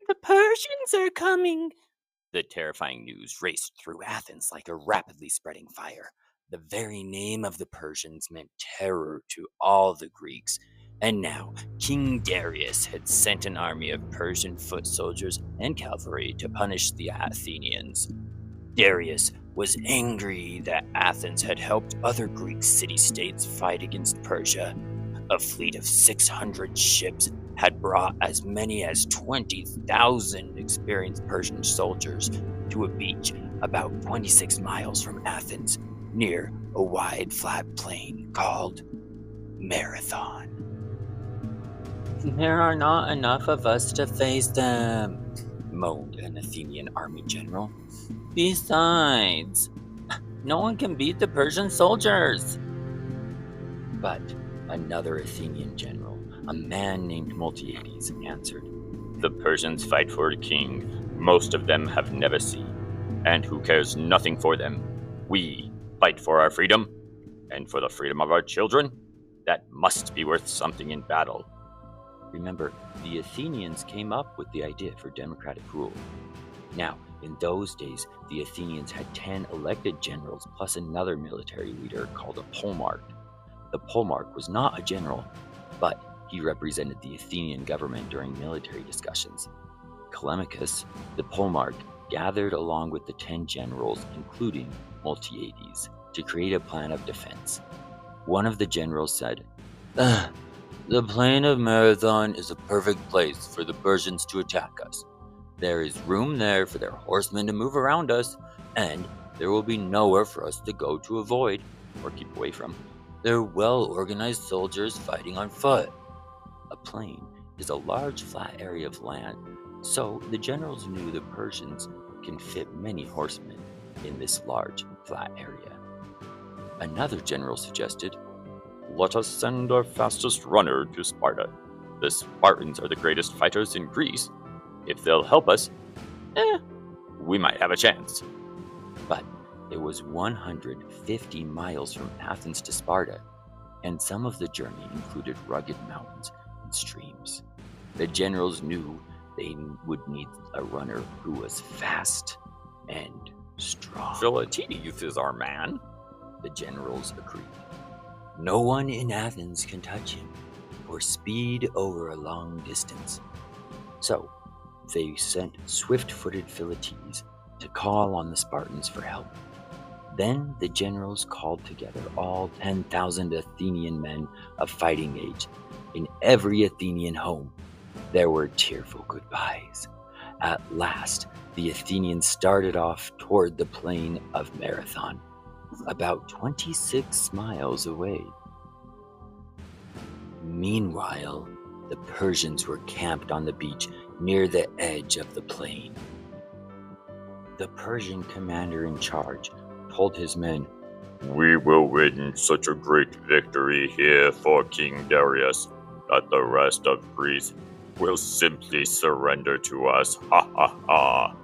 The Persians are coming. The terrifying news raced through Athens like a rapidly spreading fire. The very name of the Persians meant terror to all the Greeks. And now, King Darius had sent an army of Persian foot soldiers and cavalry to punish the Athenians. Darius was angry that Athens had helped other Greek city-states fight against Persia. A fleet of 600 ships had brought as many as 20,000 experienced Persian soldiers to a beach about 26 miles from Athens, near a wide flat plain called Marathon. There are not enough of us to face them, moaned an Athenian army general. Besides, no one can beat the Persian soldiers. But another Athenian general, a man named Miltiades, answered, The Persians fight for a king most of them have never seen, and who cares nothing for them. We fight for our freedom, and for the freedom of our children. That must be worth something in battle. Remember, the Athenians came up with the idea for democratic rule. Now, in those days, the Athenians had 10 elected generals plus another military leader called a polemarch. The polemarch was not a general, but he represented the Athenian government during military discussions. Callimachus, the polemarch, gathered along with the 10 generals, including Miltiades, to create a plan of defense. One of the generals said, The plain of Marathon is a perfect place for the Persians to attack us. There is room there for their horsemen to move around us, and there will be nowhere for us to go to avoid or keep away from. They're well-organized soldiers fighting on foot. A plain is a large flat area of land, so the generals knew the Persians can fit many horsemen in this large flat area. Another general suggested, Let us send our fastest runner to Sparta. The Spartans are the greatest fighters in Greece. If they'll help us, we might have a chance. But it was 150 miles from Athens to Sparta, and some of the journey included rugged mountains and streams. The generals knew they would need a runner who was fast and strong. Philoctetes is our man, the generals agreed. No one in Athens can touch him for speed over a long distance. So, they sent swift-footed Philoctetes to call on the Spartans for help. Then the generals called together all 10,000 Athenian men of fighting age. In every Athenian home, there were tearful goodbyes. At last, the Athenians started off toward the plain of Marathon, about 26 miles away. Meanwhile, the Persians were camped on the beach near the edge of the plain. The Persian commander in charge told his men, We will win such a great victory here for King Darius that the rest of Greece will simply surrender to us. Ha ha ha.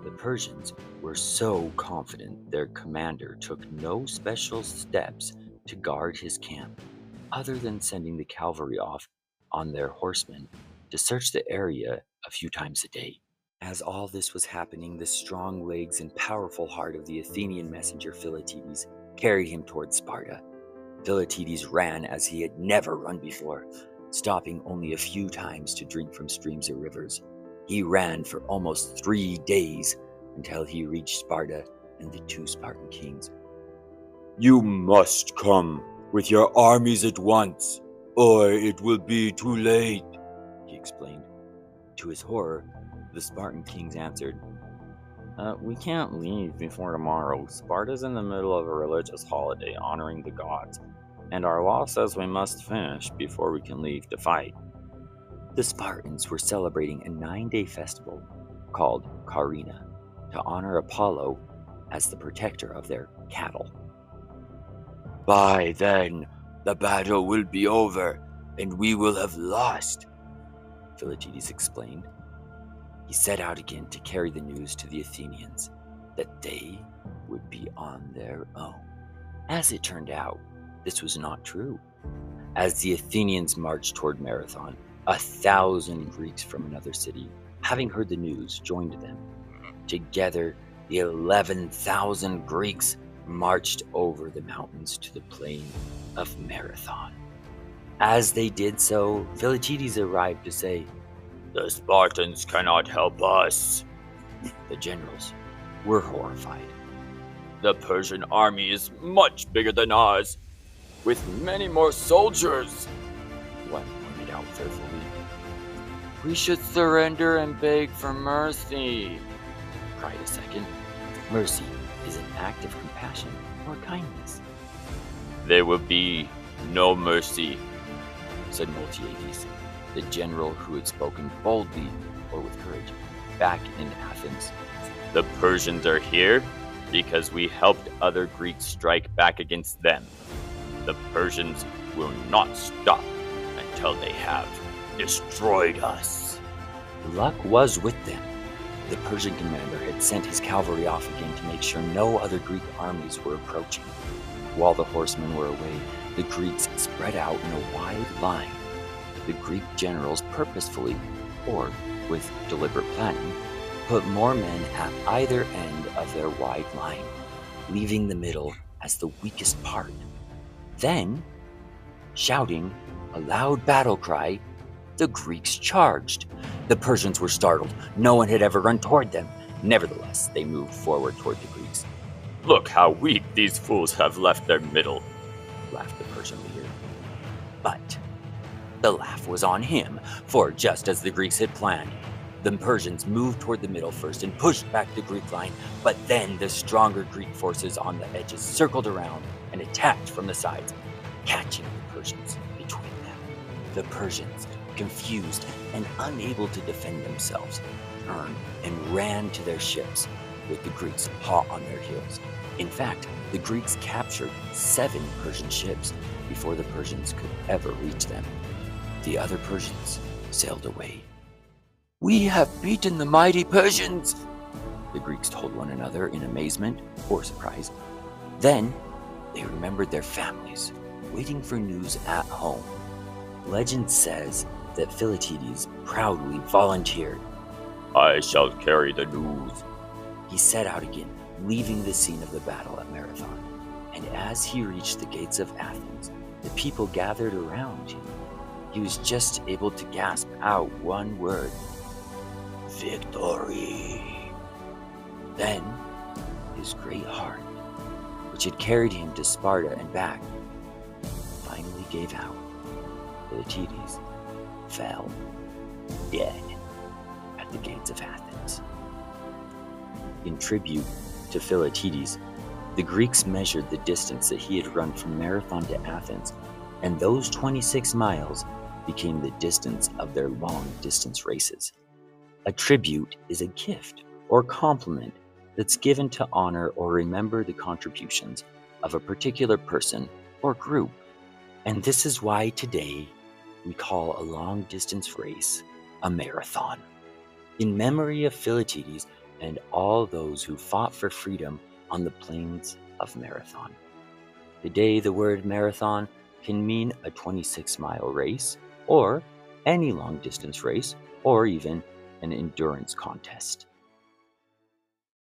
The Persians were so confident their commander took no special steps to guard his camp, other than sending the cavalry off on their horsemen to search the area a few times a day. As all this was happening, the strong legs and powerful heart of the Athenian messenger Philoctetes carried him toward Sparta. Philoctetes ran as he had never run before, stopping only a few times to drink from streams or rivers. He ran for almost 3 days until he reached Sparta and the 2 Spartan kings. You must come with your armies at once, or it will be too late, he explained. To his horror, the Spartan kings answered, We can't leave before tomorrow. Sparta's in the middle of a religious holiday honoring the gods, and our law says we must finish before we can leave to fight. The Spartans were celebrating a 9-day festival called Carina to honor Apollo as the protector of their cattle. By then, the battle will be over, and we will have lost, Philoctetes explained. He set out again to carry the news to the Athenians that they would be on their own. As it turned out, this was not true. As the Athenians marched toward Marathon, 1,000 Greeks from another city having heard the news, joined them. Together, the 11,000 Greeks marched over the mountains to the plain of Marathon. As they did so, Philoctetes arrived to say, "The Spartans cannot help us." The generals were horrified. "The Persian army is much bigger than ours, with many more soldiers," one pointed out fearfully. "We should surrender and beg for mercy," cried a second. Mercy is an act of compassion or kindness. "There will be no mercy," said Miltiades, the general who had spoken boldly or with courage back in Athens. "The Persians are here because we helped other Greeks strike back against them. The Persians will not stop until they have destroyed us." Luck was with them. The Persian commander had sent his cavalry off again to make sure no other Greek armies were approaching. While the horsemen were away, the Greeks spread out in a wide line. The Greek generals purposefully, or with deliberate planning, put more men at either end of their wide line, leaving the middle as the weakest part. Then, shouting a loud battle cry, the Greeks charged. The Persians were startled. No one had ever run toward them. Nevertheless, they moved forward toward the Greeks. "Look how weak these fools have left their middle," laughed the Persian leader. But the laugh was on him, for just as the Greeks had planned, the Persians moved toward the middle first and pushed back the Greek line, but then the stronger Greek forces on the edges circled around and attacked from the sides, catching the Persians between them. The Persians, confused and unable to defend themselves, turned and ran to their ships, with the Greeks hot on their heels. In fact, the Greeks captured 7 Persian ships before the Persians could ever reach them. The other Persians sailed away. "We have beaten the mighty Persians," the Greeks told one another in amazement or surprise. Then they remembered their families, waiting for news at home. Legend says that Philoctetes proudly volunteered. "I shall carry the news." He set out again, leaving the scene of the battle at Marathon. And as he reached the gates of Athens, the people gathered around him. He was just able to gasp out one word: "Victory!" Then, his great heart, which had carried him to Sparta and back, finally gave out. Philoctetes fell dead at the gates of Athens. In tribute to Philoctetes, the Greeks measured the distance that he had run from Marathon to Athens, and those 26 miles became the distance of their long-distance races. A tribute is a gift or compliment that's given to honor or remember the contributions of a particular person or group. And this is why today we call a long-distance race a marathon, in memory of Philoctetes and all those who fought for freedom on the plains of Marathon. Today, the word marathon can mean a 26-mile race, or any long-distance race, or even an endurance contest.